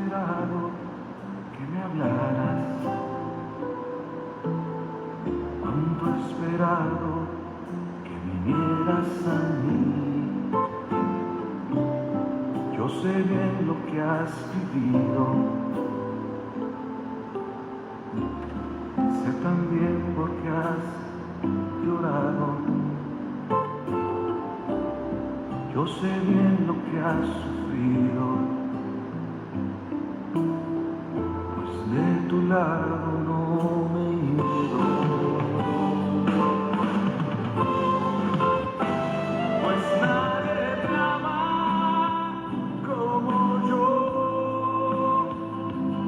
esperado que me hablaras, cuánto he esperado que vinieras a mí. Yo sé bien lo que has vivido, sé también por qué has llorado. Yo sé bien lo que has sufrido, pues de tu lado no me he ido. Pues nadie te ama como yo,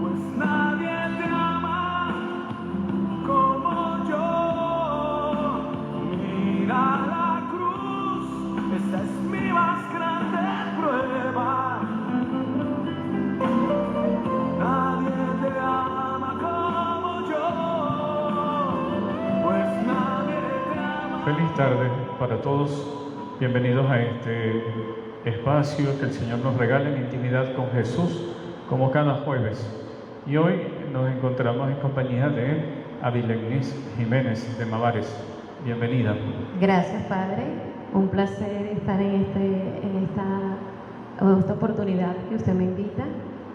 pues nadie te ama como yo. Mira la cruz, esa es mi más grande prueba. Nadie te ama como yo, pues nadie te ama. Feliz tarde para todos. Bienvenidos a este espacio que el Señor nos regala en intimidad con Jesús, como cada jueves. Y hoy nos encontramos en compañía de Abilegnis Jiménez de Mavares. Bienvenida. Gracias, Padre. Un placer estar en esta oportunidad que usted me invita.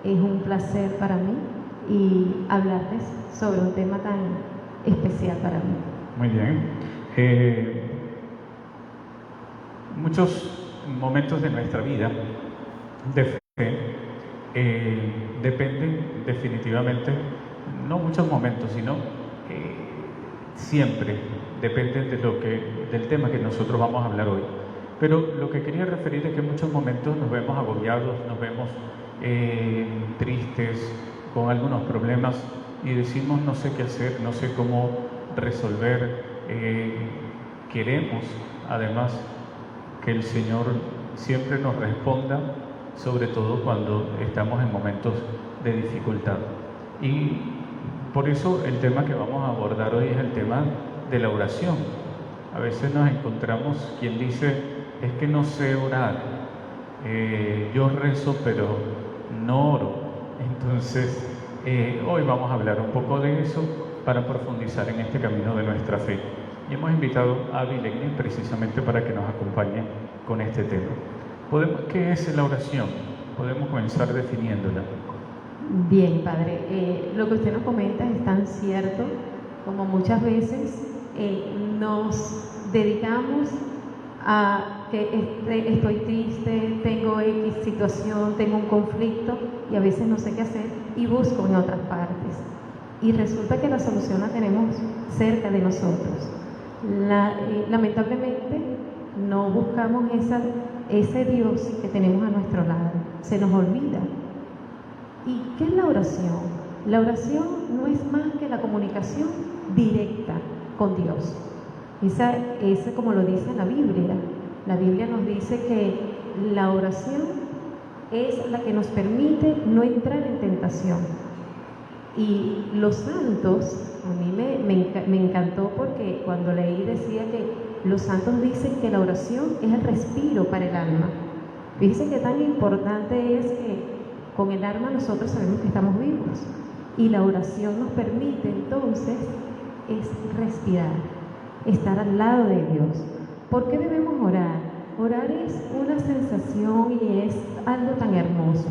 Es un placer para mí y hablarles sobre un tema tan especial para mí. Muy bien. Muchos momentos de nuestra vida de fe dependen definitivamente, no muchos momentos, sino siempre dependen del tema que nosotros vamos a hablar hoy. Pero lo que quería referir es que en muchos momentos nos vemos agobiados, nos vemos tristes, con algunos problemas y decimos no sé qué hacer, no sé cómo resolver. Queremos además que el Señor siempre nos responda, sobre todo cuando estamos en momentos de dificultad. Y por eso el tema que vamos a abordar hoy es el tema de la oración. A veces nos encontramos quien dice, es que no sé orar, yo rezo pero no oro. Entonces hoy vamos a hablar un poco de eso para profundizar en este camino de nuestra fe. Y hemos invitado a Abilegnis precisamente para que nos acompañe con este tema. ¿Qué es la oración? Podemos comenzar definiéndola. Bien, Padre. Lo que usted nos comenta es tan cierto como muchas veces nos dedicamos a que estoy triste, tengo X situación, tengo un conflicto y a veces no sé qué hacer y busco en otras partes. Y resulta que la solución la tenemos cerca de nosotros. Lamentablemente no buscamos ese Dios que tenemos a nuestro lado, se nos olvida. ¿Y qué es la oración? La oración no es más que la comunicación directa con Dios. Esa como lo dice la Biblia nos dice que la oración es la que nos permite no entrar en tentación. Y los santos, a mí me encantó porque cuando leí decía que los santos dicen que la oración es el respiro para el alma. Fíjense que tan importante es que con el alma nosotros sabemos que estamos vivos y la oración nos permite entonces es respirar, estar al lado de Dios. ¿Por qué debemos orar? Orar es una sensación y es algo tan hermoso.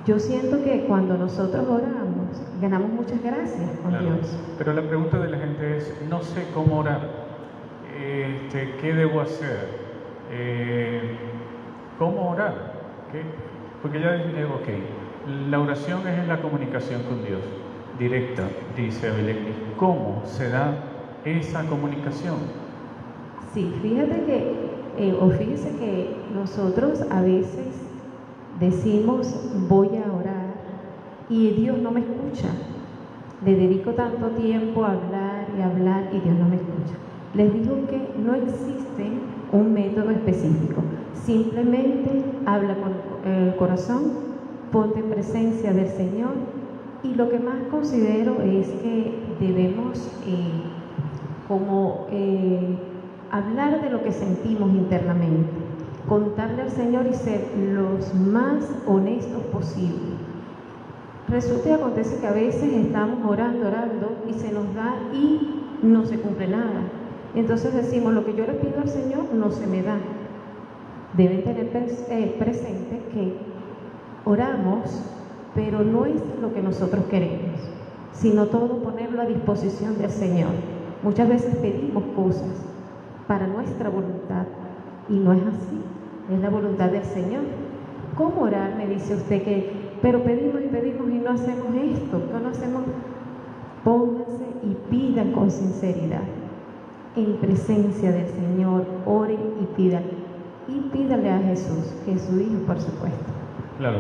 Yo siento que cuando nosotros oramos, ganamos muchas gracias con Dios. Pero la pregunta de la gente es, no sé cómo orar, ¿qué debo hacer? ¿Cómo orar? Porque ya dije, la oración es la comunicación con Dios, directa, dice Abilegnis. ¿Cómo se da esa comunicación? Sí, fíjese que nosotros a veces decimos voy a orar y Dios no me escucha. Le dedico tanto tiempo a hablar y Dios no me escucha. Les digo que no existe un método específico. Simplemente habla con el corazón, ponte en presencia del Señor y lo que más considero es que debemos hablar de lo que sentimos internamente. contarle al Señor y ser los más honestos posible. Resulta y acontece que a veces estamos orando y se nos da y no se cumple nada. Entonces decimos, lo que yo le pido al Señor no se me da. Deben tener presente que oramos, pero no es lo que nosotros queremos, sino todo ponerlo a disposición del Señor. Muchas veces pedimos cosas para nuestra voluntad y no es así, es la voluntad del Señor. ¿Cómo orar? Me dice usted pero pedimos y no hacemos esto, no hacemos. Pónganse y pidan con sinceridad, en presencia del Señor, oren y pidan. Y pídale a Jesús, que es su Hijo, por supuesto. Claro,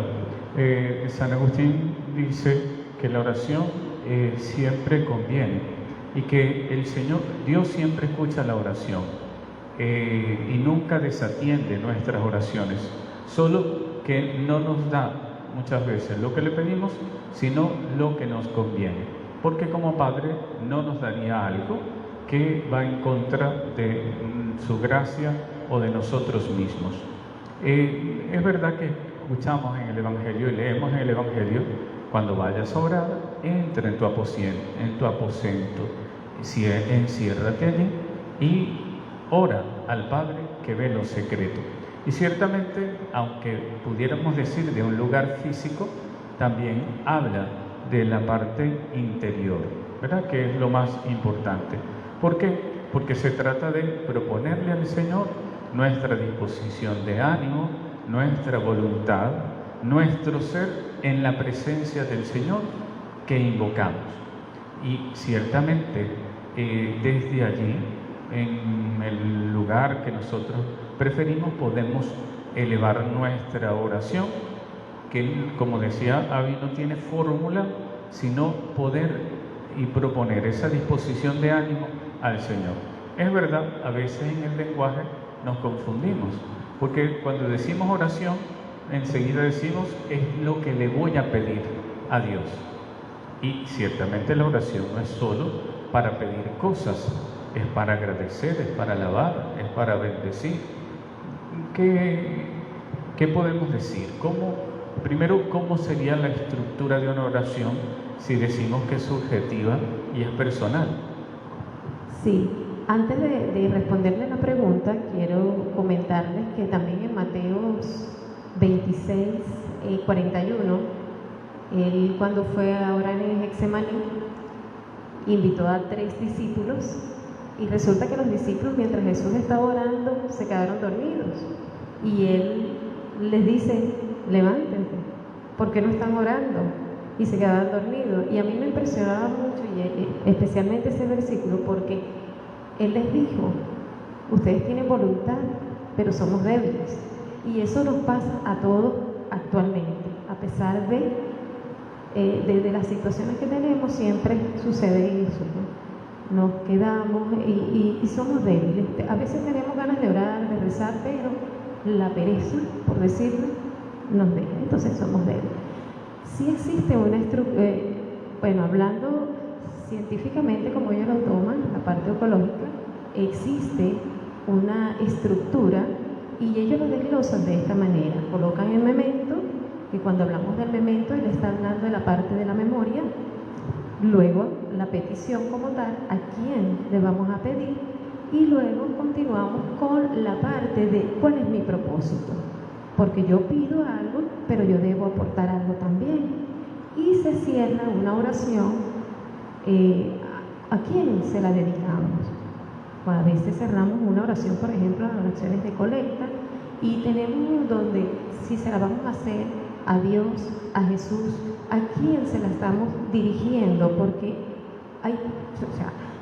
San Agustín dice que la oración siempre conviene y que el Señor, Dios siempre escucha la oración y nunca desatiende nuestras oraciones, solo que no nos da muchas veces lo que le pedimos, sino lo que nos conviene, porque como Padre no nos daría algo que va en contra de su gracia o de nosotros mismos. Es verdad que escuchamos en el Evangelio y leemos en el Evangelio: cuando vayas a orar, entra en tu aposento, enciérrate allí y ora al Padre que ve lo secreto. Y ciertamente, aunque pudiéramos decir de un lugar físico, también habla de la parte interior, ¿verdad? Que es lo más importante. ¿Por qué? Porque se trata de proponerle al Señor nuestra disposición de ánimo, nuestra voluntad, nuestro ser en la presencia del Señor que invocamos. Y ciertamente desde allí, en el lugar que nosotros preferimos, podemos elevar nuestra oración, que, como decía Avi, no tiene fórmula, sino poder y proponer esa disposición de ánimo al Señor. Es verdad, a veces en el lenguaje nos confundimos, porque cuando decimos oración, enseguida decimos, es lo que le voy a pedir a Dios. Y ciertamente la oración no es solo para pedir cosas, es para agradecer, es para alabar, es para bendecir. ¿Qué podemos decir? Primero, ¿cómo sería la estructura de una oración si decimos que es subjetiva y es personal? Sí, antes de responderle la pregunta, quiero comentarles que también en Mateos 26, 41, él, cuando fue a orar en Getsemaní, invitó a 3 discípulos y resulta que los discípulos, mientras Jesús estaba orando, se quedaron dormidos y él les dice: levántense, ¿por qué no están orando? Y se quedaban dormidos. Y a mí me impresionaba mucho, y especialmente ese versículo, porque él les dijo: ustedes tienen voluntad, pero somos débiles. Y eso nos pasa a todos actualmente, a pesar de las situaciones que tenemos, siempre sucede eso, ¿no? Nos quedamos y somos débiles. A veces tenemos ganas de orar, de rezar, pero la pereza, por decirlo, nos deja. Entonces somos débiles. Sí existe una estructura, hablando científicamente, como ellos lo toman, la parte oncológica, existe una estructura y ellos lo desglosan de esta manera. Colocan el memento, que cuando hablamos del memento, él está hablando de la parte de la memoria, luego la petición como tal, a quién le vamos a pedir, y luego continuamos con la parte de cuál es mi propósito, porque yo pido algo, pero yo debo aportar algo también. Y se cierra una oración, ¿a quién se la dedicamos? A veces cerramos una oración, por ejemplo, las oraciones de colecta, y tenemos donde, si se la vamos a hacer a Dios, a Jesús, ¿a quién se la estamos dirigiendo? Porque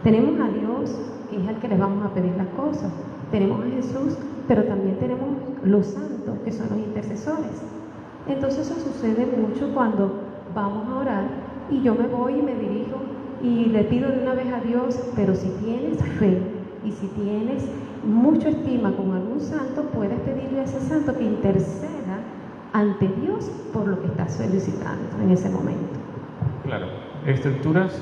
tenemos a Dios, que es al que le vamos a pedir las cosas, tenemos a Jesús, pero también tenemos los santos, que son los intercesores. Entonces eso sucede mucho cuando vamos a orar y yo me voy y me dirijo y le pido de una vez a Dios, pero si tienes fe y si tienes mucha estima con algún santo, puedes pedirle a ese santo que interceda ante Dios por lo que estás solicitando en ese momento. Claro, estructuras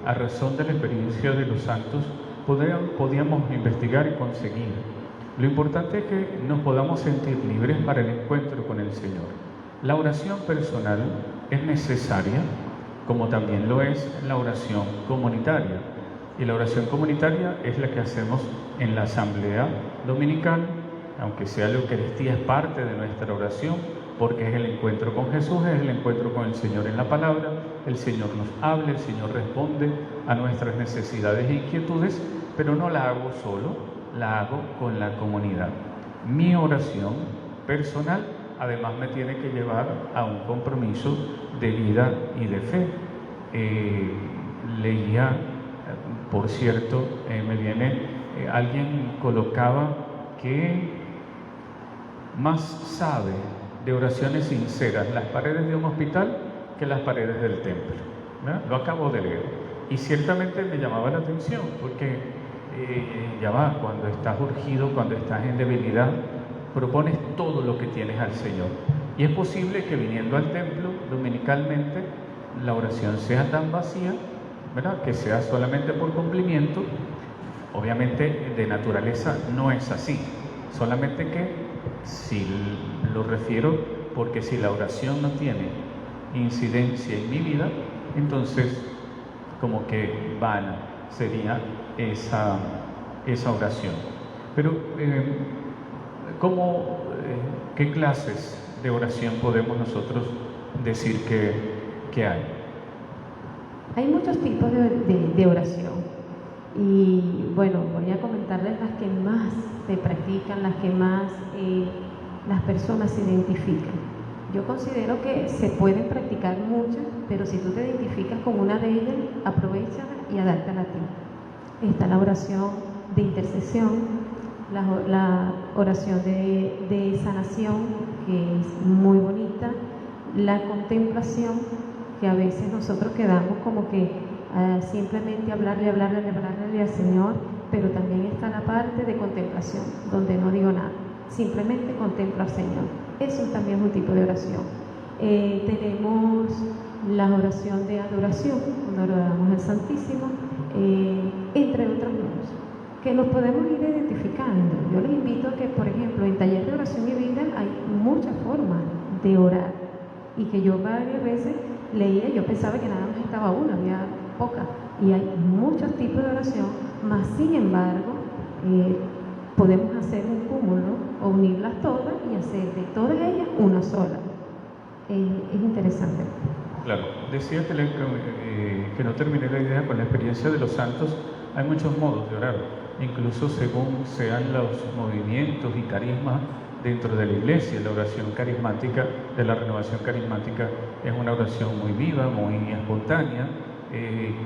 a razón de la experiencia de los santos podíamos investigar y conseguir. Lo importante es que nos podamos sentir libres para el encuentro con el Señor. La oración personal es necesaria, como también lo es la oración comunitaria. Y la oración comunitaria es la que hacemos en la asamblea dominical, aunque sea la Eucaristía, es parte de nuestra oración, porque es el encuentro con Jesús, es el encuentro con el Señor en la palabra. El Señor nos habla, el Señor responde a nuestras necesidades e inquietudes, pero no la hago solo, la hago con la comunidad. Mi oración personal además me tiene que llevar a un compromiso de vida y de fe. Leía, por cierto, alguien colocaba que más sabe de oraciones sinceras las paredes de un hospital que las paredes del templo, ¿verdad? Lo acabo de leer y ciertamente me llamaba la atención porque cuando estás urgido, cuando estás en debilidad, propones todo lo que tienes al Señor, y es posible que viniendo al templo dominicalmente la oración sea tan vacía, ¿verdad?, que sea solamente por cumplimiento. Obviamente de naturaleza no es así, solamente que si lo refiero porque si la oración no tiene incidencia en mi vida, entonces como que vana sería esa oración. Pero ¿qué clases de oración podemos nosotros decir que hay? Hay muchos tipos de oración y bueno, voy a comentarles las que más se practican, las que más las personas se identifican. Yo considero que se pueden practicar muchas, pero si tú te identificas con una de ellas, aprovéchala y adáptala a ti. Está la oración de intercesión, la oración de sanación, que es muy bonita, la contemplación, que a veces nosotros quedamos como que simplemente hablarle al Señor, pero también está la parte de contemplación, donde no digo nada, simplemente contemplo al Señor. Eso también es un tipo de oración. Tenemos la oración de adoración, cuando adoramos al Santísimo, entre otros más, que nos podemos ir identificando. Yo les invito a que, por ejemplo, en Taller de Oración y Vida hay muchas formas de orar, y que yo varias veces leía, yo pensaba que nada más estaba una, había pocas, y hay muchos tipos de oración, más sin embargo, podemos hacer un cúmulo o unirlas todas y hacer de todas ellas una sola. Es interesante. Claro, decía que no terminé la idea con la experiencia de los santos. Hay muchos modos de orar, incluso según sean los movimientos y carismas dentro de la iglesia. La oración carismática, de la renovación carismática, es una oración muy viva, muy espontánea,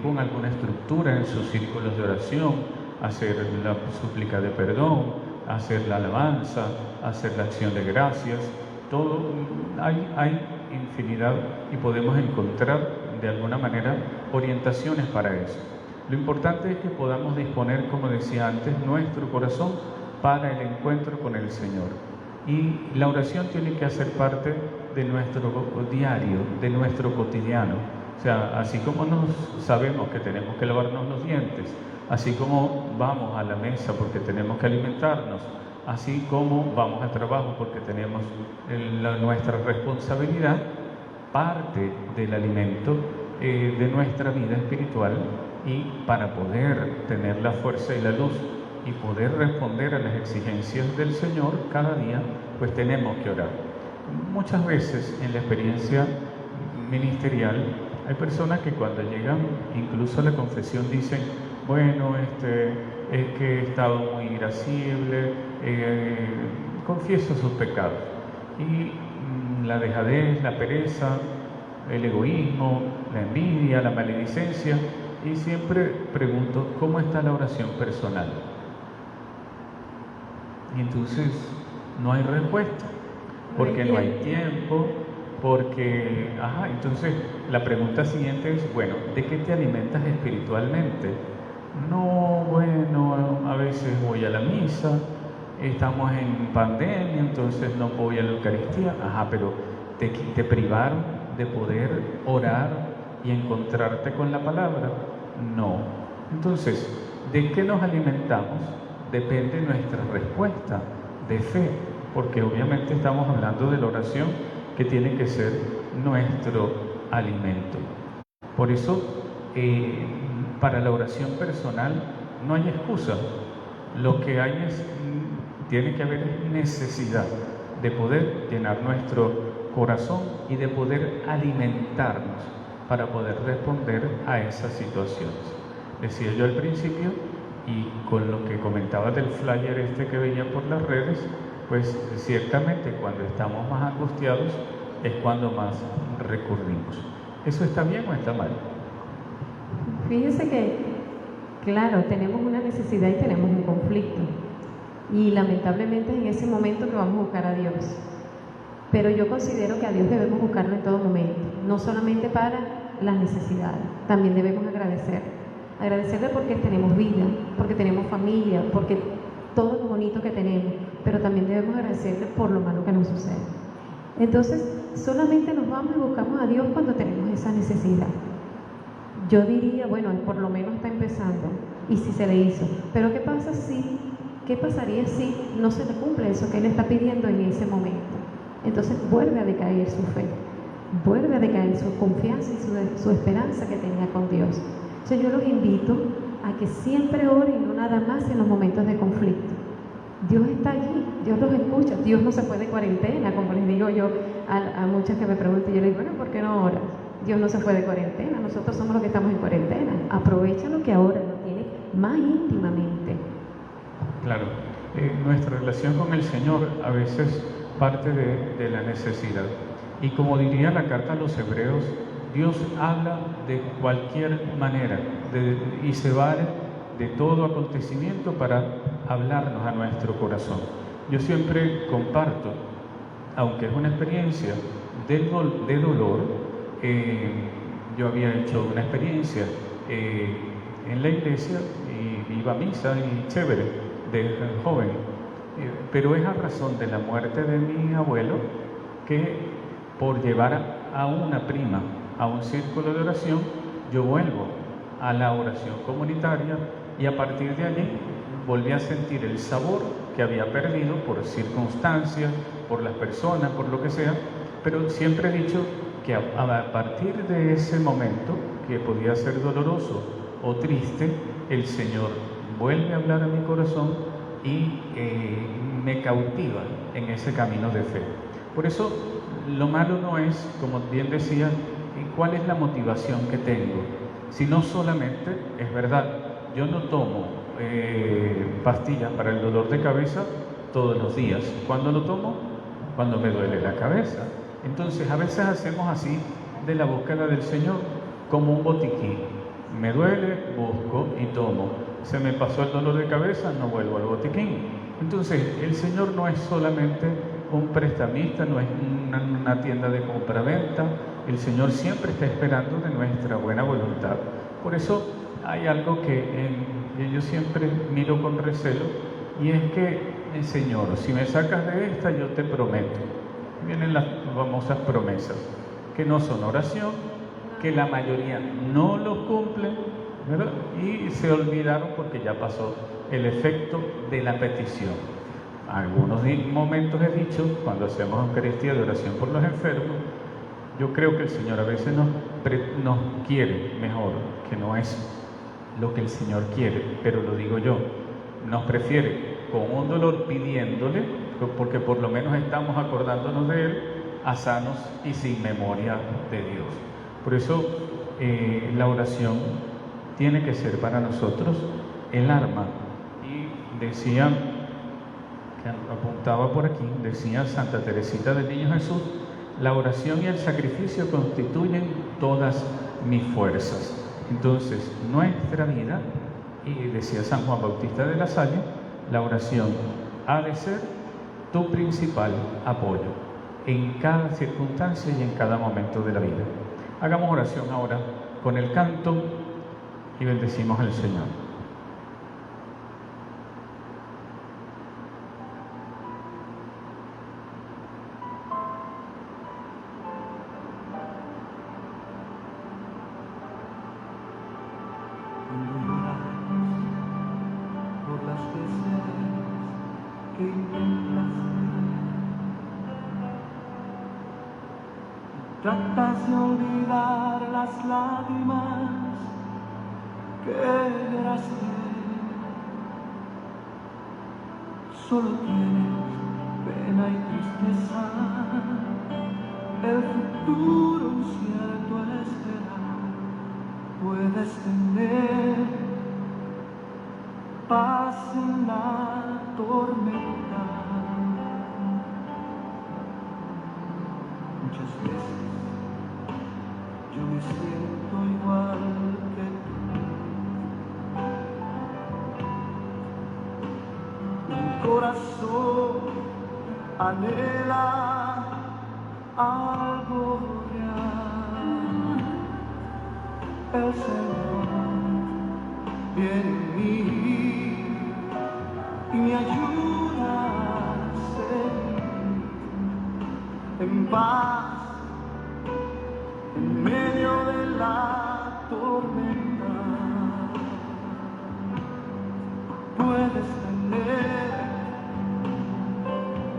con alguna estructura en sus círculos de oración, hacer la súplica de perdón, hacer la alabanza, hacer la acción de gracias, todo, hay infinidad, y podemos encontrar de alguna manera orientaciones para eso. Lo importante es que podamos disponer, como decía antes, nuestro corazón para el encuentro con el Señor. Y la oración tiene que hacer parte de nuestro diario, de nuestro cotidiano. O sea, así como sabemos que tenemos que lavarnos los dientes, así como vamos a la mesa porque tenemos que alimentarnos, así como vamos al trabajo porque tenemos nuestra responsabilidad, parte del alimento de nuestra vida espiritual, y para poder tener la fuerza y la luz y poder responder a las exigencias del Señor cada día, pues tenemos que orar. Muchas veces en la experiencia ministerial hay personas que cuando llegan incluso a la confesión dicen: bueno, es que he estado muy irascible, confieso sus pecados. Y la dejadez, la pereza, el egoísmo, la envidia, la maledicencia, y siempre pregunto: ¿cómo está la oración personal? Y entonces no hay respuesta, porque no hay tiempo, porque, entonces la pregunta siguiente es: bueno, ¿de qué te alimentas espiritualmente? No, bueno, a veces voy a la misa, estamos en pandemia, entonces no voy a la Eucaristía. Pero te privaron de poder orar y encontrarte con la palabra. No. Entonces, ¿de qué nos alimentamos? depende nuestra respuesta de fe, porque obviamente estamos hablando de la oración que tiene que ser nuestro alimento. Por eso, para la oración personal no hay excusa. Lo que hay tiene que haber necesidad de poder llenar nuestro corazón y de poder alimentarnos para poder responder a esas situaciones. Decía yo al principio, y con lo que comentaba del flyer que veía por las redes, pues ciertamente cuando estamos más angustiados es cuando más recurrimos. ¿Eso está bien o está mal? Fíjese que, claro, tenemos una necesidad y tenemos un conflicto. Y lamentablemente es en ese momento que vamos a buscar a Dios. Pero yo considero que a Dios debemos buscarlo en todo momento, no solamente para las necesidades, también debemos agradecerle porque tenemos vida, porque tenemos familia, porque todo lo bonito que tenemos, pero también debemos agradecerle por lo malo que nos sucede. Entonces, solamente nos vamos y buscamos a Dios cuando tenemos esa necesidad. Yo diría, bueno, por lo menos está empezando, y si se le hizo, pero ¿qué pasaría si no se le cumple eso que Él está pidiendo en ese momento? Entonces vuelve a decaer su fe, vuelve a decaer su confianza y su esperanza que tenía con Dios. Entonces yo los invito a que siempre oren y no nada más en los momentos de conflicto. Dios está allí, Dios los escucha, Dios no se fue de cuarentena, como les digo yo a muchas que me preguntan, yo les digo, bueno, ¿por qué no oras? Dios no se fue de cuarentena, nosotros somos los que estamos en cuarentena, aprovecha lo que ahora lo tiene más íntimamente. Claro, nuestra relación con el Señor a veces parte de la necesidad. Y como diría la carta a los Hebreos, Dios habla de cualquier manera y se vale de todo acontecimiento para hablarnos a nuestro corazón. Yo siempre comparto, aunque es una experiencia de dolor, yo había hecho una experiencia en la iglesia y iba a misa y chévere, de joven, pero es a razón de la muerte de mi abuelo que por llevar a una prima a un círculo de oración, yo vuelvo a la oración comunitaria y a partir de allí volví a sentir el sabor que había perdido por circunstancias, por las personas, por lo que sea, pero siempre he dicho que a partir de ese momento, que podía ser doloroso o triste, el Señor vuelve a hablar a mi corazón y me cautiva en ese camino de fe. Por eso, lo malo no es, como bien decía, cuál es la motivación que tengo, sino solamente, es verdad, yo no tomo pastillas para el dolor de cabeza todos los días. ¿Cuándo lo tomo? Cuando me duele la cabeza. Entonces, a veces hacemos así de la búsqueda del Señor como un botiquín. Me duele, busco y tomo. Se me pasó el dolor de cabeza, no vuelvo al botiquín. Entonces, el Señor no es solamente un prestamista, no es una tienda de compra-venta. El Señor siempre está esperando de nuestra buena voluntad. Por eso hay algo que yo siempre miro con recelo, y es que, Señor, si me sacas de esta, yo te prometo. Vienen las famosas promesas, que no son oración, que la mayoría no los cumple, ¿verdad? Y se olvidaron porque ya pasó el efecto de la petición. Algunos momentos he dicho, cuando hacemos Eucaristía de oración por los enfermos, yo creo que el Señor a veces nos quiere mejor, que no es lo que el Señor quiere, pero lo digo yo, nos prefiere con un dolor pidiéndole, porque por lo menos estamos acordándonos de Él, a sanos y sin memoria de Dios. Por eso la oración tiene que ser para nosotros el arma. Y decía, que apuntaba por aquí, decía Santa Teresita del Niño Jesús, la oración y el sacrificio constituyen todas mis fuerzas. Entonces, nuestra vida, y decía San Juan Bautista de la Salle, la oración ha de ser tu principal apoyo en cada circunstancia y en cada momento de la vida. Hagamos oración ahora con el canto y bendecimos al Señor. Por las que se Tratas de olvidar las lágrimas que lloraste. Solo tienes pena y tristeza. El futuro incierto al esperar. Puedes tener paz en la tormenta. Muchas veces yo me siento igual que tú. Mi corazón anhela algo real. El Señor viene en mí y me ayuda a seguir en paz en medio de la tormenta. Puedes tener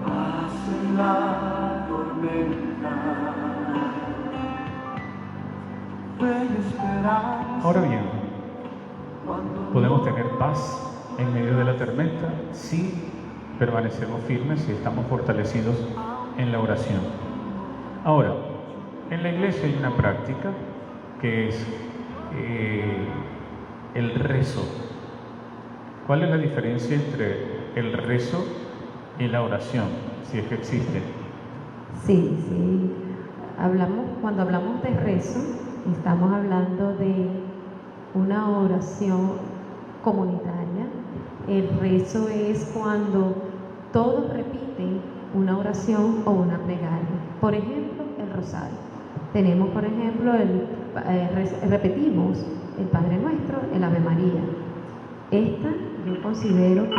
paz en la tormenta. Fe y esperanza. Ahora bien, Cuando podemos tener paz en medio de la tormenta si permanecemos firmes y estamos fortalecidos en la oración. Ahora, en la iglesia hay una práctica que es el rezo. ¿Cuál es la diferencia entre el rezo y la oración, si es que existe? Sí, sí. Cuando hablamos de rezo, estamos hablando de una oración comunitaria. El rezo es cuando todos repiten una oración o una plegaria. Por ejemplo, el rosario. Tenemos, por ejemplo, repetimos el Padre Nuestro, el Ave María. Esta, yo considero que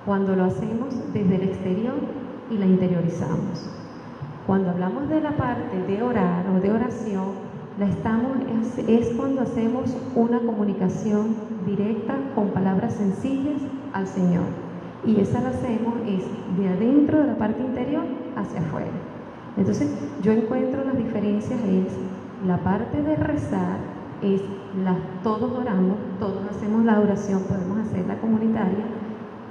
cuando lo hacemos desde el exterior y la interiorizamos. Cuando hablamos de la parte de orar o de oración, es cuando hacemos una comunicación directa con palabras sencillas al Señor. Y esa la hacemos es de adentro de la parte interior hacia afuera. Entonces, yo encuentro las diferencias es la parte de rezar es todos oramos, todos hacemos la oración, podemos hacer la comunitaria,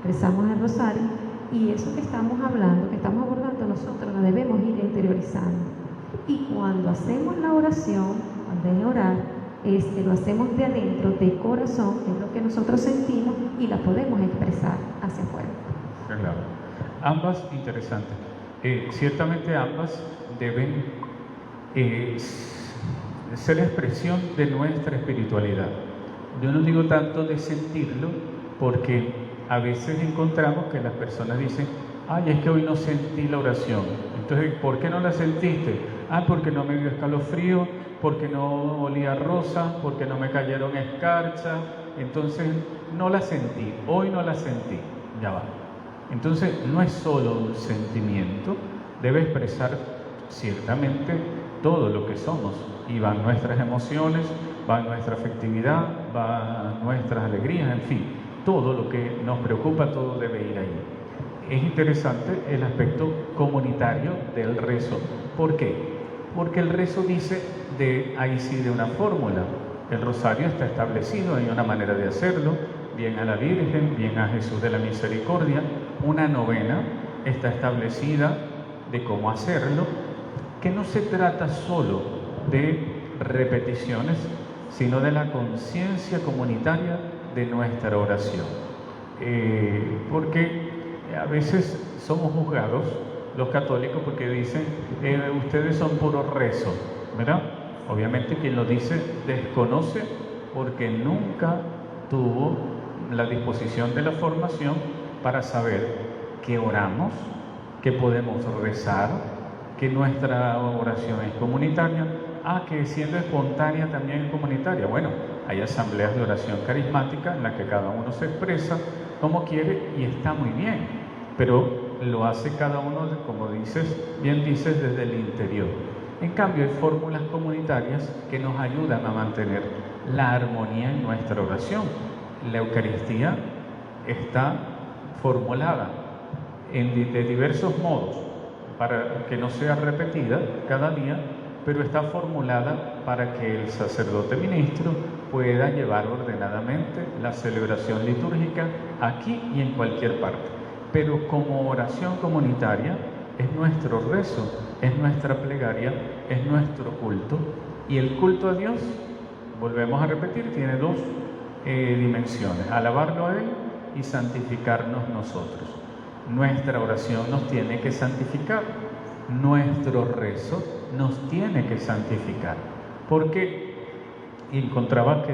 rezamos el rosario, y eso que estamos hablando, que estamos abordando nosotros, lo debemos ir interiorizando. Y cuando hacemos la oración, cuando es orar, es que lo hacemos de adentro, de corazón, que es lo que nosotros sentimos, y la podemos expresar hacia afuera. Claro. Ambas interesantes. Ciertamente ambas deben ser la expresión de nuestra espiritualidad. Yo no digo tanto de sentirlo, porque a veces encontramos que las personas dicen: ay, es que hoy no sentí la oración. Entonces, ¿por qué no la sentiste? Ah, porque no me dio escalofrío, porque no olía rosa, porque no me cayeron escarchas. Entonces, no la sentí, hoy no la sentí. Ya va. Entonces, no es solo un sentimiento, debe expresar ciertamente todo lo que somos. Y van nuestras emociones, va nuestra afectividad, va nuestras alegrías, en fin, todo lo que nos preocupa, todo debe ir ahí. Es interesante el aspecto comunitario del rezo. ¿Por qué? Porque el rezo dice ahí sí de una fórmula. El rosario está establecido, hay una manera de hacerlo, bien a la Virgen, bien a Jesús de la Misericordia. Una novena está establecida de cómo hacerlo, que no se trata solo de repeticiones, sino de la conciencia comunitaria de nuestra oración. Porque a veces somos juzgados los católicos porque dicen ustedes son puro rezo, ¿verdad? Obviamente quien lo dice desconoce porque nunca tuvo la disposición de la formación para saber que oramos, que podemos rezar, que nuestra oración es comunitaria, que siendo espontánea también es comunitaria. Bueno, hay asambleas de oración carismática en las que cada uno se expresa como quiere y está muy bien, pero lo hace cada uno, como bien dices, desde el interior. En cambio, hay fórmulas comunitarias que nos ayudan a mantener la armonía en nuestra oración. La Eucaristía está formulada de diversos modos para que no sea repetida cada día, pero está formulada para que el sacerdote ministro pueda llevar ordenadamente la celebración litúrgica aquí y en cualquier parte. Pero como oración comunitaria es nuestro rezo, es nuestra plegaria, es nuestro culto. Y el culto a Dios, volvemos a repetir, tiene dos dimensiones: alabarlo a Él y santificarnos nosotros. Nuestra oración nos tiene que santificar, nuestro rezo nos tiene que santificar, porque encontraba que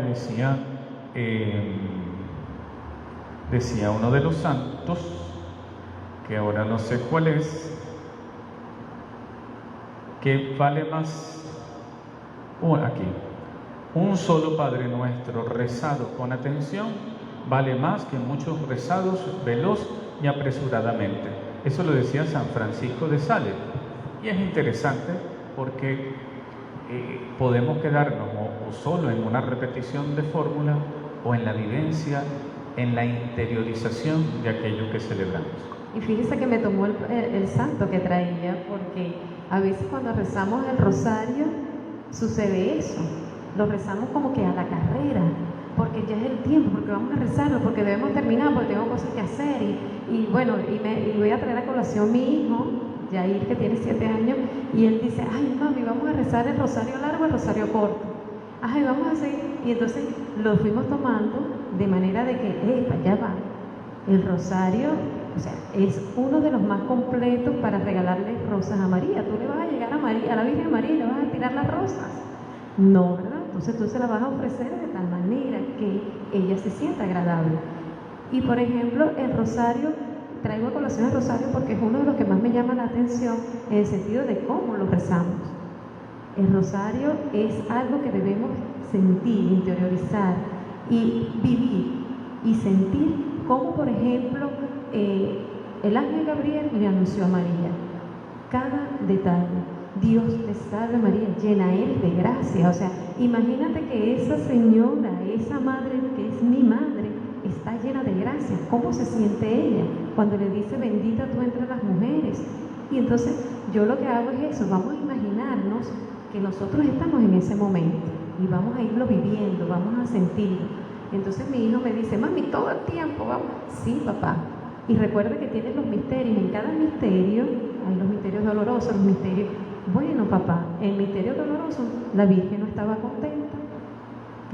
decía uno de los santos, que ahora no sé cuál es, que vale más, aquí, un solo Padre Nuestro rezado con atención vale más que muchos rezados veloz y apresuradamente. Eso lo decía San Francisco de Sales. Y es interesante porque podemos quedarnos o solo en una repetición de fórmula o en la vivencia, en la interiorización de aquello que celebramos. Y fíjese que me tomó el santo que traía, porque a veces cuando rezamos el rosario sucede eso. Lo rezamos como que a la carrera, porque ya es el tiempo, porque vamos a rezarlo, porque debemos terminar, porque tengo cosas que hacer. Y bueno, y voy a traer a colación mi hijo, Yair, que tiene 7 años, y él dice: ay, mami, vamos a rezar el rosario largo, el rosario corto. Ay, vamos a seguir. Y entonces lo fuimos tomando de manera de que, ya va. El rosario, o sea, es uno de los más completos para regalarle rosas a María. Tú le vas a llegar a María, a la Virgen María, y le vas a tirar las rosas. No, ¿verdad? Entonces tú se las vas a ofrecer de tal manera que ella se sienta agradable. Y por ejemplo, el rosario, traigo a colación el rosario porque es uno de los que más me llama la atención en el sentido de cómo lo rezamos. El rosario es algo que debemos sentir, interiorizar y vivir y sentir, como por ejemplo el ángel Gabriel le anunció a María cada detalle. Dios te salve María, llena eres de gracia. O sea, imagínate que esa señora, esa madre que es mi madre, está llena de gracia. ¿Cómo se siente ella cuando le dice bendita tú entre las mujeres? Y entonces yo lo que hago es eso, vamos a imaginarnos que nosotros estamos en ese momento y vamos a irlo viviendo, vamos a sentirlo. Entonces mi hijo me dice: mami, todo el tiempo vamos. Sí, papá. Y recuerde que tienes los misterios. En cada misterio hay los misterios dolorosos, los misterios. Bueno, papá, en el misterio doloroso la Virgen no estaba contenta,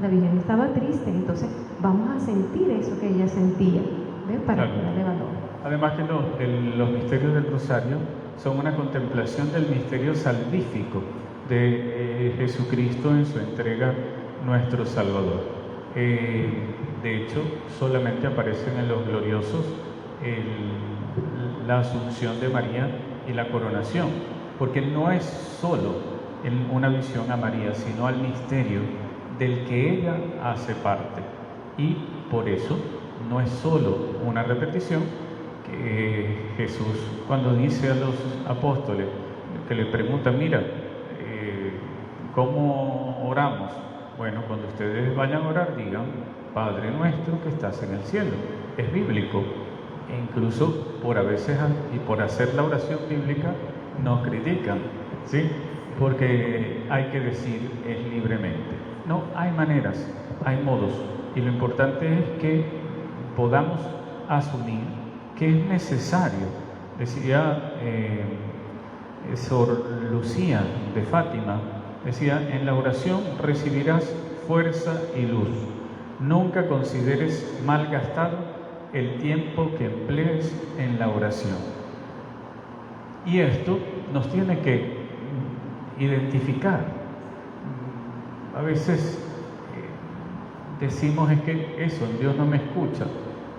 la Virgen estaba triste. Entonces vamos a sentir eso que ella sentía, ¿ves? Para darle valor. Además que los misterios del Rosario son una contemplación del misterio salvífico de Jesucristo en su entrega nuestro Salvador. De hecho, solamente aparecen en los gloriosos la Asunción de María y la coronación, porque no es solo una visión a María, sino al misterio del que ella hace parte. Y por eso no es solo una repetición que Jesús, cuando dice a los apóstoles, que le preguntan: mira, ¿cómo oramos? Bueno, cuando ustedes vayan a orar, digan: Padre nuestro que estás en el cielo. Es bíblico. E incluso a veces, y por hacer la oración bíblica, nos critican, ¿sí? Porque hay que decir es libremente. No, hay maneras, hay modos. Y lo importante es que podamos asumir que es necesario. Decía Sor Lucía de Fátima, decía: en la oración recibirás fuerza y luz. Nunca consideres mal gastado el tiempo que emplees en la oración. Y esto nos tiene que identificar. A veces decimos es que eso, Dios no me escucha,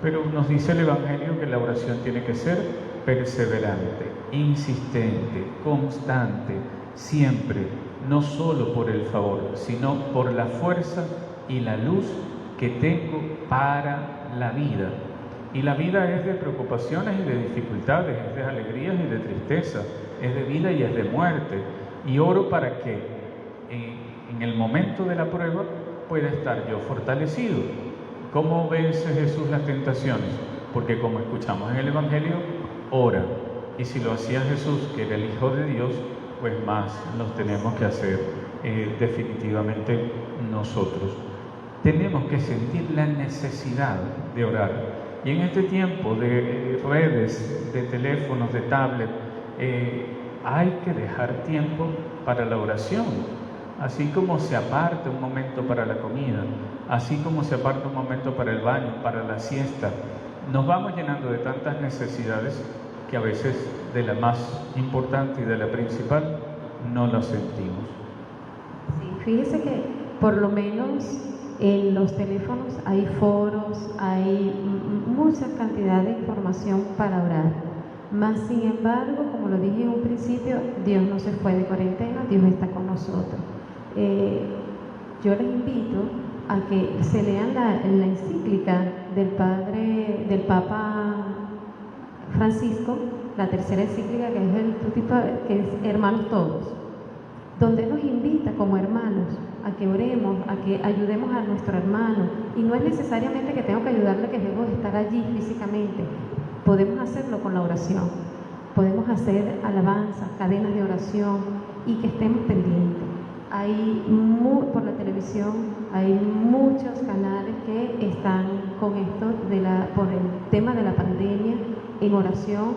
pero nos dice el Evangelio que la oración tiene que ser perseverante, insistente, constante, siempre, no solo por el favor, sino por la fuerza y la luz que tengo para la vida. Y la vida es de preocupaciones y de dificultades, es de alegrías y de tristeza, es de vida y es de muerte. Y oro para que en el momento de la prueba pueda estar yo fortalecido, ¿Cómo vence Jesús las tentaciones? Porque como escuchamos en el Evangelio, ora. Y si lo hacía Jesús, que era el Hijo de Dios, pues más nos tenemos que hacer definitivamente nosotros. Tenemos que sentir la necesidad de orar. Y en este tiempo de redes, de teléfonos, de tablet, hay que dejar tiempo para la oración. Así como se aparta un momento para la comida, así como se aparta un momento para el baño, para la siesta, nos vamos llenando de tantas necesidades que a veces de la más importante y de la principal no la sentimos. Sí, fíjese que por lo menos en los teléfonos hay foros, hay mucha cantidad de información para orar. Más sin embargo, como lo dije en un principio, Dios no se fue de cuarentena, Dios está con nosotros. Yo les invito a que se lean la encíclica del Papa Francisco, la tercera encíclica, que es Hermanos Todos, donde nos invita como hermanos a que oremos, a que ayudemos a nuestro hermano. Y no es necesariamente que tengo que ayudarle, que debo estar allí físicamente. Podemos hacerlo con la oración. Podemos hacer alabanzas, cadenas de oración y que estemos pendientes. Por la televisión hay muchos canales que están con esto por el tema de la pandemia en oración.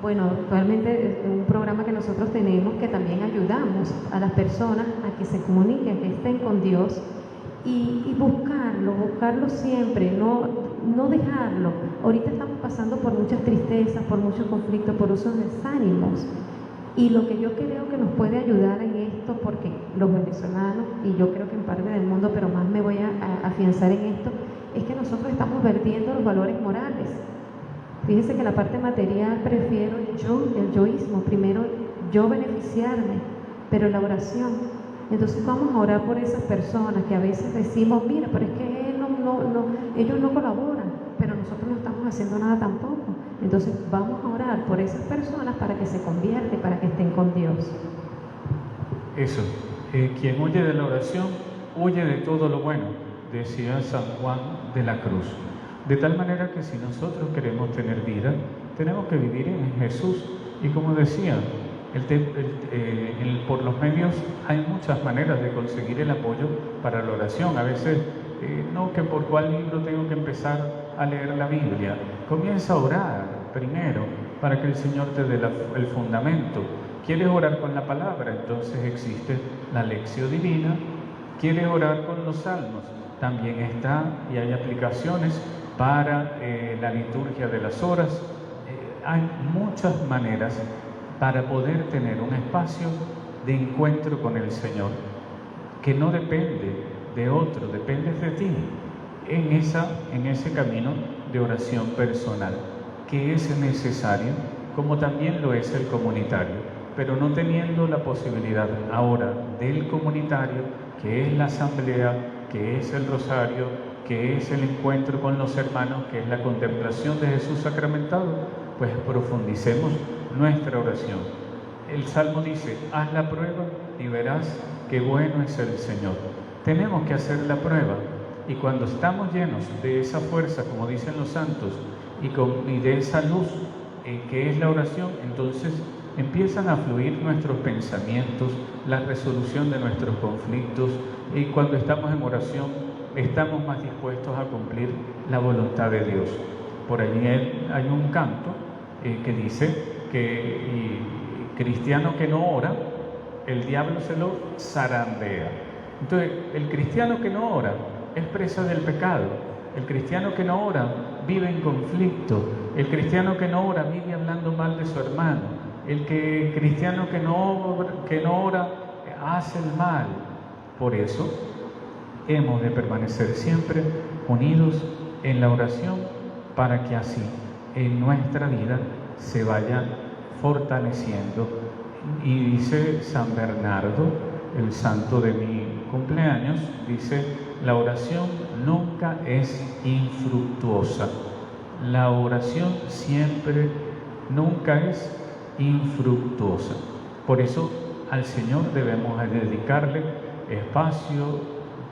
Bueno, actualmente es un programa que nosotros tenemos que también ayudamos a las personas a que se comuniquen, que estén con Dios y buscarlo siempre, no dejarlo. Ahorita estamos pasando por muchas tristezas, por muchos conflictos, por muchos desánimos. Y lo que yo creo que nos puede ayudar en esto, porque los venezolanos, y yo creo que en parte del mundo, pero más me voy a afianzar en esto, es que nosotros estamos perdiendo los valores morales. Fíjense que la parte material prefiero el yoísmo, primero yo beneficiarme, pero la oración. Entonces vamos a orar por esas personas que a veces decimos, mira, pero es que ellos no colaboran, pero nosotros no estamos haciendo nada tampoco. Entonces vamos a orar por esas personas para que se conviertan, para que estén con Dios. Eso, quien huye de la oración, huye de todo lo bueno, decía San Juan de la Cruz. De tal manera que si nosotros queremos tener vida, tenemos que vivir en Jesús. Y como decía, por los medios hay muchas maneras de conseguir el apoyo para la oración. A veces, no que por cuál libro tengo que empezar a leer la Biblia. Comienza a orar primero para que el Señor te dé el fundamento. ¿Quieres orar con la palabra? Entonces existe la lección divina. ¿Quieres orar con los salmos? También está y hay aplicaciones para la liturgia de las horas. Hay muchas maneras para poder tener un espacio de encuentro con el Señor, que no depende de otro, depende de ti, en ese camino de oración personal, que es necesario, como también lo es el comunitario, pero no teniendo la posibilidad ahora del comunitario, que es la asamblea, que es el rosario, que es el encuentro con los hermanos, que es la contemplación de Jesús sacramentado, pues profundicemos nuestra oración. El Salmo dice, haz la prueba y verás qué bueno es el Señor. Tenemos que hacer la prueba, y cuando estamos llenos de esa fuerza, como dicen los santos, y de esa luz que es la oración, entonces empiezan a fluir nuestros pensamientos, la resolución de nuestros conflictos, y cuando estamos en oración estamos más dispuestos a cumplir la voluntad de Dios. Por allí hay un canto que dice que cristiano que no ora, el diablo se lo zarandea. Entonces, el cristiano que no ora es presa del pecado. El cristiano que no ora vive en conflicto. El cristiano que no ora vive hablando mal de su hermano. El cristiano que no ora hace el mal. Por eso hemos de permanecer siempre unidos en la oración, para que así en nuestra vida se vaya fortaleciendo. Y dice San Bernardo, el santo de mi cumpleaños, dice, la oración nunca es infructuosa. La oración nunca es infructuosa. Por eso al Señor debemos dedicarle espacio,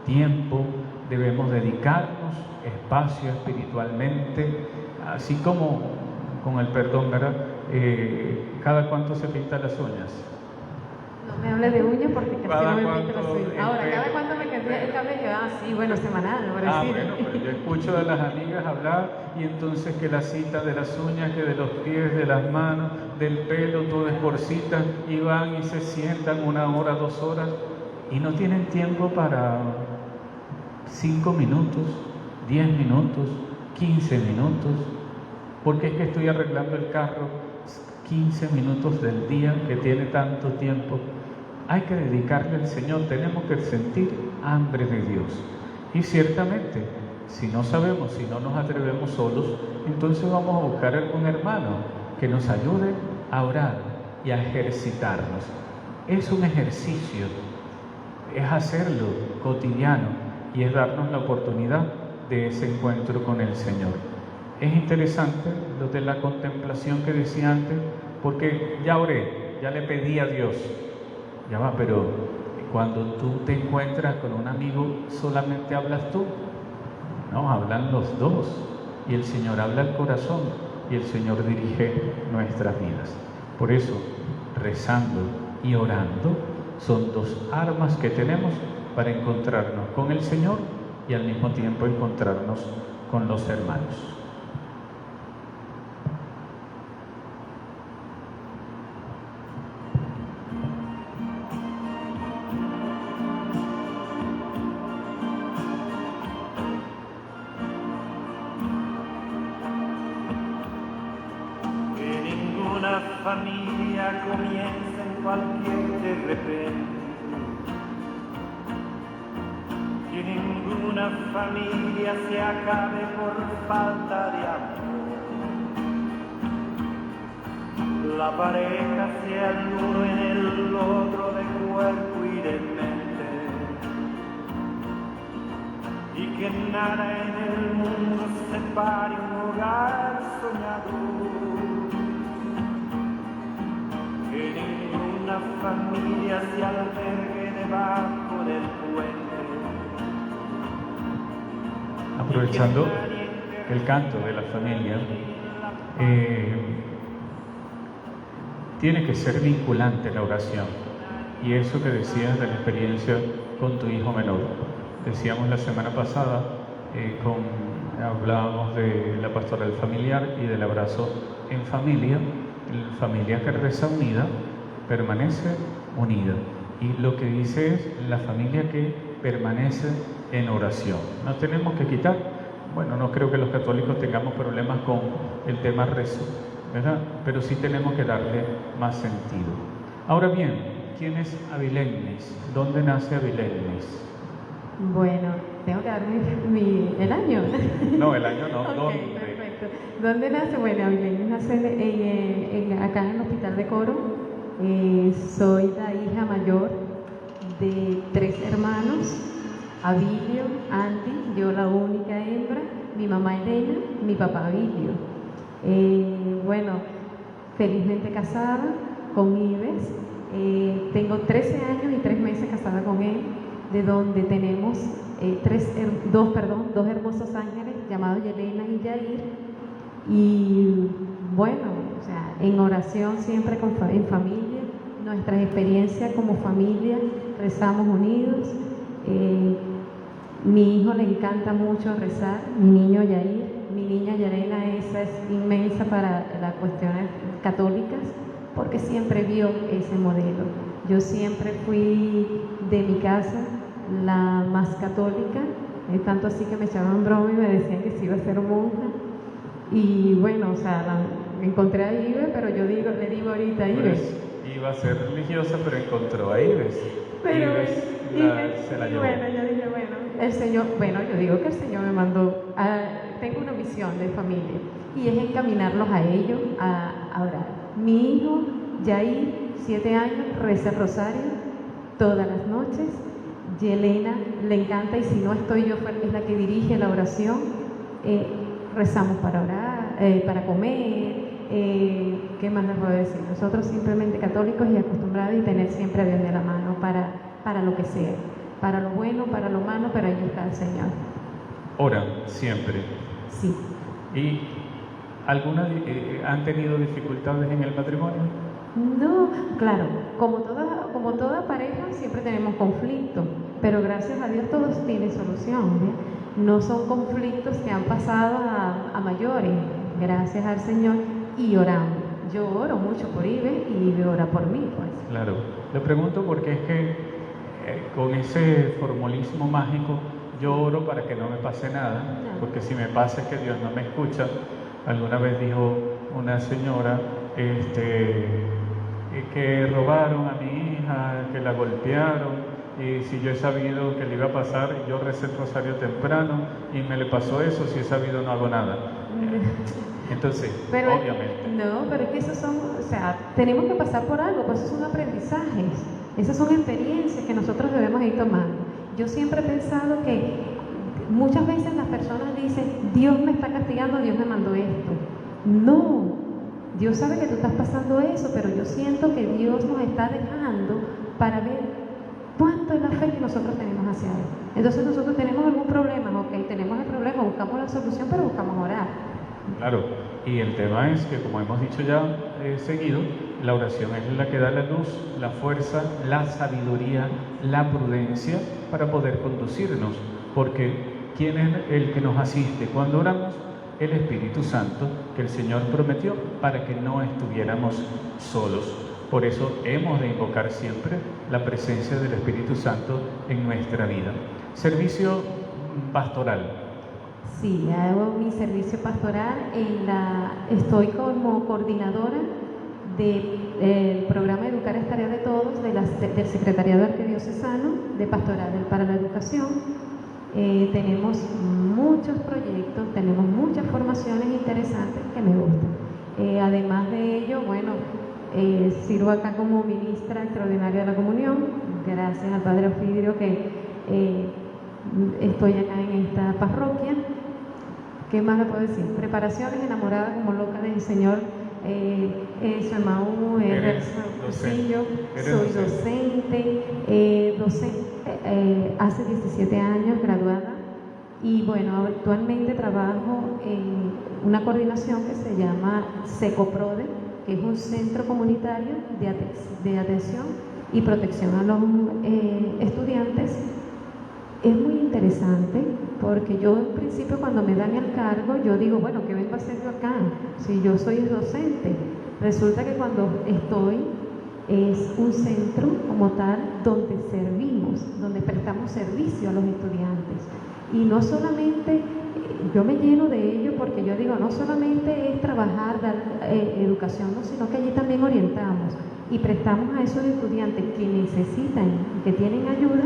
tiempo, debemos dedicarnos espacio espiritualmente, así como con el perdón, ¿verdad? ¿Cada cuánto se pinta las uñas? No me hables de uñas porque casi ¿Cada no me cuánto pinto las uñas. el Ahora, pelo? ¿cada cuánto me queda el cabello? Ah, sí, bueno, semanal, ahora sí. Bueno, pero yo escucho a las amigas hablar y entonces que la cita de las uñas, que de los pies, de las manos, del pelo, todo es por cita, y van y se sientan 1 hora, 2 horas y no tienen tiempo para 5 minutos, 10 minutos, 15 minutos, porque es que estoy arreglando el carro 15 minutos del día que tiene tanto tiempo. Hay que dedicarle al Señor, tenemos que sentir hambre de Dios. Y ciertamente, si no sabemos, si no nos atrevemos solos, entonces vamos a buscar algún hermano que nos ayude a orar y a ejercitarnos. Es un ejercicio, es hacerlo cotidiano y es darnos la oportunidad de ese encuentro con el Señor. Es interesante lo de la contemplación que decía antes, porque ya oré, ya le pedí a Dios. Ya va, pero cuando tú te encuentras con un amigo, ¿solamente hablas tú? No, hablan los dos. Y el Señor habla al corazón y el Señor dirige nuestras vidas. Por eso, rezando y orando son 2 armas que tenemos para encontrarnos con el Señor y al mismo tiempo encontrarnos con los hermanos. Familia comienza en cualquier de repente, que ninguna familia se acabe por falta de amor. La pareja sea el uno en el otro de cuerpo y de mente, y que nada en el mundo separe un hogar soñador. Que ninguna familia se albergue debajo del puente. Aprovechando el canto de la familia, tiene que ser vinculante la oración. Y eso que decías de la experiencia con tu hijo menor. Decíamos la semana pasada, hablábamos de la pastoral familiar y del abrazo en familia. La familia que reza unida permanece unida. Y lo que dice es la familia que permanece en oración. No tenemos que quitar, bueno, no creo que los católicos tengamos problemas con el tema rezo, ¿verdad? Pero sí tenemos que darle más sentido. Ahora bien, ¿quién es Abilegnis? ¿Dónde nace Abilegnis? Bueno, tengo que darme el año. No, el año no. Okay, ¿Dónde? perfecto. ¿Dónde nace? Bueno, Abilegnis nace acá en el Hospital de Coro. Soy la hija mayor de 3 hermanos, Abilio, Andy, yo la única hembra, mi mamá Elena, mi papá Abilio. Bueno, felizmente casada con Ives. Tengo 13 años y 3 meses casada con él, de donde tenemos 2 hermosos ángeles llamados Yelena y Yair. Y bueno, o sea, en oración siempre en familia, nuestras experiencias como familia, rezamos unidos. Mi hijo le encanta mucho rezar, mi niño Yair, mi niña Yarena, esa es inmensa para las cuestiones católicas, porque siempre vio ese modelo. Yo siempre fui de mi casa la más católica, tanto así que me echaban broma y me decían que sí iba a ser monja. Y bueno, o sea, encontré a Ives, pero yo le digo ahorita a Ives. Pues, iba a ser religiosa, pero encontró a Ives. Pero Ives se la llevó. bueno, yo dije, el Señor, yo digo que el Señor me mandó, tengo una misión de familia, y es encaminarlos a ellos a orar. Mi hijo, Yair, 7 años, reza el rosario todas las noches. Yelena le encanta, y si no estoy yo, es la que dirige la oración. Rezamos para orar, para comer, ¿qué más les puedo decir? Nosotros simplemente católicos y acostumbrados y tener siempre a Dios de la mano para lo que sea. para lo bueno, para lo malo, pero ahí está el Señor. Oran siempre. Sí. ¿Y han tenido dificultades en el matrimonio? No, claro, como toda pareja siempre tenemos conflictos, pero gracias a Dios todos tienen solución, ¿eh? No son conflictos que han pasado a mayores, gracias al Señor, y oramos. Yo oro mucho por Ibe y Ibe ora por mí, pues. Claro, lo pregunto porque es que con ese formalismo mágico yo oro para que no me pase nada, porque si me pasa es que Dios no me escucha. Alguna vez dijo una señora que robaron a mi hija, que la golpearon, y si yo he sabido que le iba a pasar, yo recé el rosario temprano y me le pasó eso, si he sabido no hago nada. Entonces, pero, obviamente. No, pero es que esos son, o sea, tenemos que pasar por algo, pues esos son aprendizajes, esas son experiencias que nosotros debemos ir tomando. Yo siempre he pensado que muchas veces las personas dicen, Dios me está castigando, Dios me mandó esto. No, Dios sabe que tú estás pasando eso, pero yo siento que Dios nos está dejando para ver cuánto es la fe que nosotros tenemos hacia Él. Entonces nosotros tenemos algún problema, ok, tenemos el problema, buscamos la solución, pero buscamos orar. Claro, y el tema es que, como hemos dicho ya seguido, la oración es la que da la luz, la fuerza, la sabiduría, la prudencia para poder conducirnos, porque ¿quién es el que nos asiste cuando oramos? El Espíritu Santo, que el Señor prometió para que no estuviéramos solos. Por eso hemos de invocar siempre la presencia del Espíritu Santo en nuestra vida. Servicio pastoral. Sí, hago mi servicio pastoral. Estoy como coordinadora del programa Educar es Tarea de Todos del Secretariado Arquidiocesano de Pastoral para la Educación. Tenemos muchos proyectos, tenemos muchas formaciones interesantes que me gustan. Además de ello, bueno, sirvo acá como ministra extraordinaria de la comunión, gracias al Padre Ofidio que estoy acá en esta parroquia. ¿Qué más le puedo decir? Preparaciones, enamorada como loca del Señor. Soy Maú, soy docente, hace 17 años graduada, y bueno, actualmente trabajo en una coordinación que se llama SECOPRODE, que es un centro comunitario de atención y protección a los estudiantes. Es muy interesante porque yo en principio cuando me dan el cargo yo digo, bueno, ¿qué vengo a hacer yo acá? Si yo soy docente. Resulta que cuando estoy es un centro como tal donde servimos, donde prestamos servicio a los estudiantes. Y no solamente, yo me lleno de ello porque yo digo, no solamente es trabajar, dar educación, no, sino que allí también orientamos y prestamos a esos estudiantes que necesitan y que tienen ayuda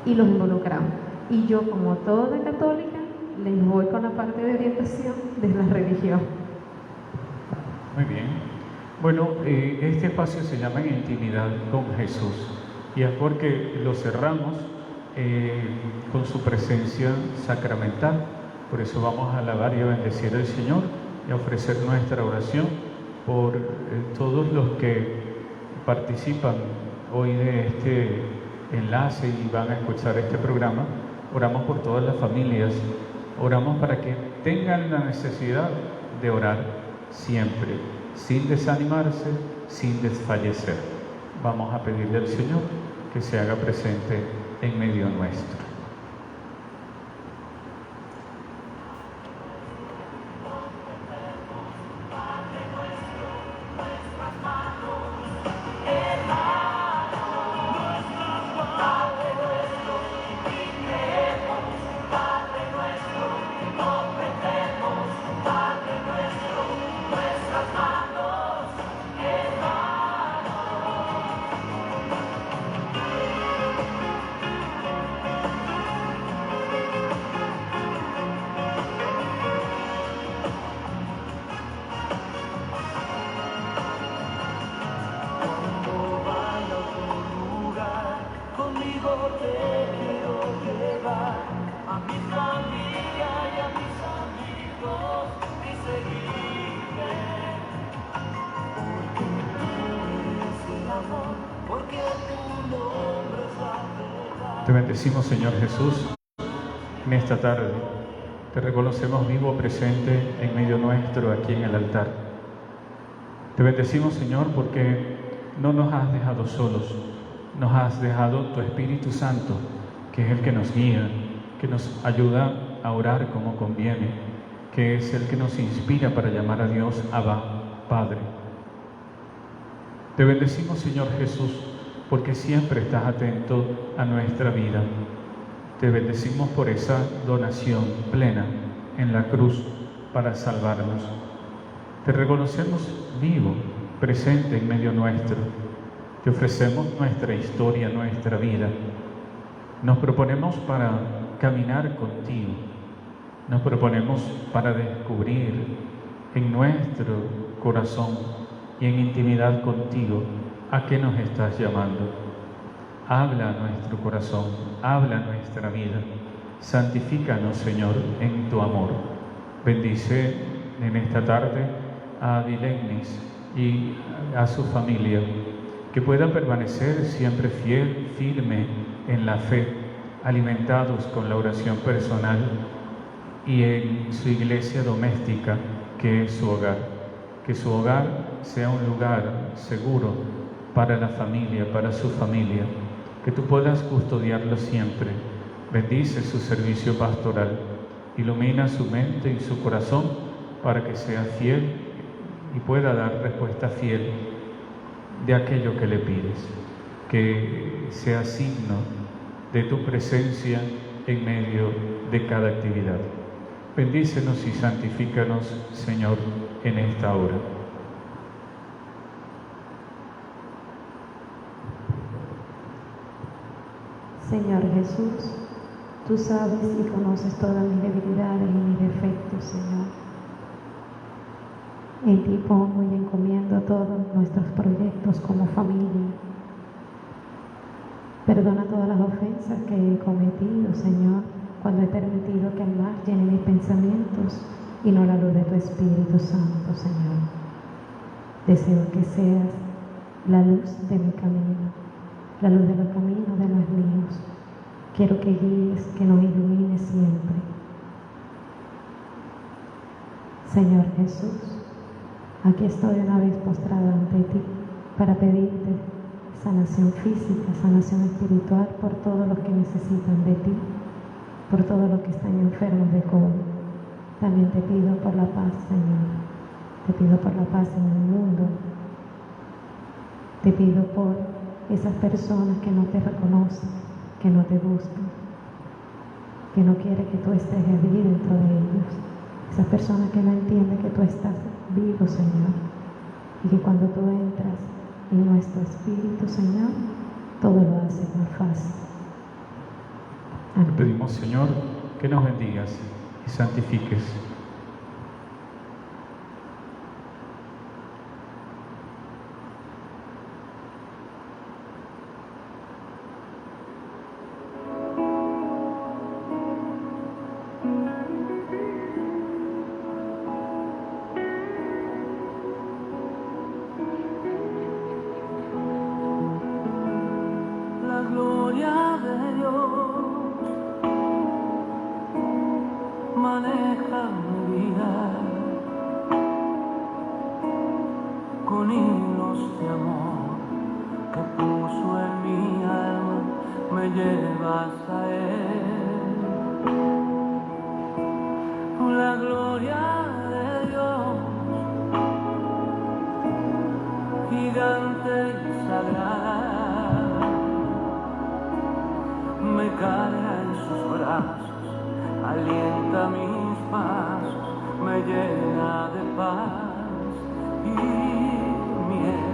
y los involucramos. Y yo, como toda católica, les voy con la parte de orientación de la religión. Muy bien. Bueno, este espacio se llama En Intimidad con Jesús, y es porque lo cerramos con su presencia sacramental. Por eso vamos a alabar y a bendecir al Señor y a ofrecer nuestra oración por todos los que participan hoy de este enlace y van a escuchar este programa. Oramos por todas las familias, oramos para que tengan la necesidad de orar siempre, sin desanimarse, sin desfallecer. Vamos a pedirle al Señor que se haga presente en medio nuestro. Te bendecimos, Señor Jesús, en esta tarde. Te reconocemos vivo, presente en medio nuestro, aquí en el altar. Te bendecimos, Señor, porque no nos has dejado solos. Nos has dejado tu Espíritu Santo, que es el que nos guía, que nos ayuda a orar como conviene, que es el que nos inspira para llamar a Dios Abba, Padre. Te bendecimos, Señor Jesús, porque siempre estás atento a nuestra vida. Te bendecimos por esa donación plena en la cruz para salvarnos. Te reconocemos vivo, presente en medio nuestro. Te ofrecemos nuestra historia, nuestra vida. Nos proponemos para caminar contigo. Nos proponemos para descubrir en nuestro corazón y en intimidad contigo a qué nos estás llamando. Habla a nuestro corazón, habla a nuestra vida. Santifícanos, Señor, en tu amor. Bendice en esta tarde a Adilegnis y a su familia, que puedan permanecer siempre fiel, firme en la fe, alimentados con la oración personal y en su iglesia doméstica, que es su hogar. Que su hogar sea un lugar seguro para la familia, para su familia. Que tú puedas custodiarlo siempre. Bendice su servicio pastoral. Ilumina su mente y su corazón para que sea fiel y pueda dar respuesta fiel de aquello que le pides. Que sea signo de tu presencia en medio de cada actividad. Bendícenos y santifícanos, Señor, en esta hora. Señor Jesús, tú sabes y conoces todas mis debilidades y mis defectos, Señor. En ti pongo y encomiendo todos nuestros proyectos como familia. Perdona todas las ofensas que he cometido, Señor, cuando he permitido que el mal llene mis pensamientos y no la luz de tu Espíritu Santo, Señor. Deseo que seas la luz de mi camino, la luz de los caminos de los míos. Quiero que guíes, que nos ilumines siempre. Señor Jesús, aquí estoy una vez postrada ante ti para pedirte sanación física, sanación espiritual por todos los que necesitan de ti, por todos los que están enfermos de COVID. También te pido por la paz, Señor. Te pido por la paz en el mundo. Te pido por esas personas que no te reconocen, que no te buscan, que no quieren que tú estés allí dentro de ellos. Esas personas que no entienden que tú estás vivo, Señor, y que cuando tú entras en nuestro espíritu, Señor, todo lo haces más fácil. Amén. Te pedimos, Señor, que nos bendigas y santifiques. La gloria de Dios maneja mi vida con hilos de amor que puso en mi alma, me llevas a Él. La gloria de Dios, gigante y sagrada, me carga en sus brazos, alienta mis pasos, me llena de paz y miel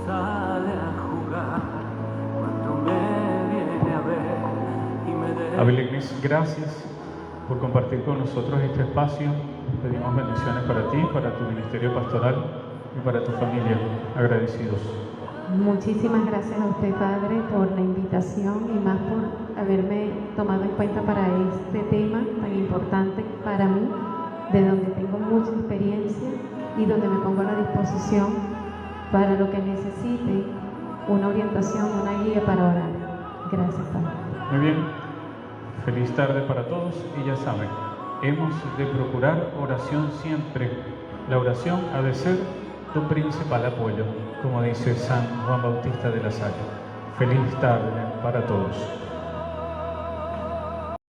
sale a jugar cuando me viene a ver y me deja. Adilegnis, gracias por compartir con nosotros este espacio. Pedimos bendiciones para ti, para tu ministerio pastoral y para tu familia. Agradecidos. Muchísimas gracias a usted, Padre, por la invitación y más por haberme tomado en cuenta para este tema tan importante para mí, de donde tengo mucha experiencia y donde me pongo a la disposición para lo que necesite, una orientación, una guía para orar. Gracias, Padre. Muy bien, feliz tarde para todos y ya saben, hemos de procurar oración siempre. La oración ha de ser tu principal apoyo, como dice San Juan Bautista de la Salle. Feliz tarde para todos.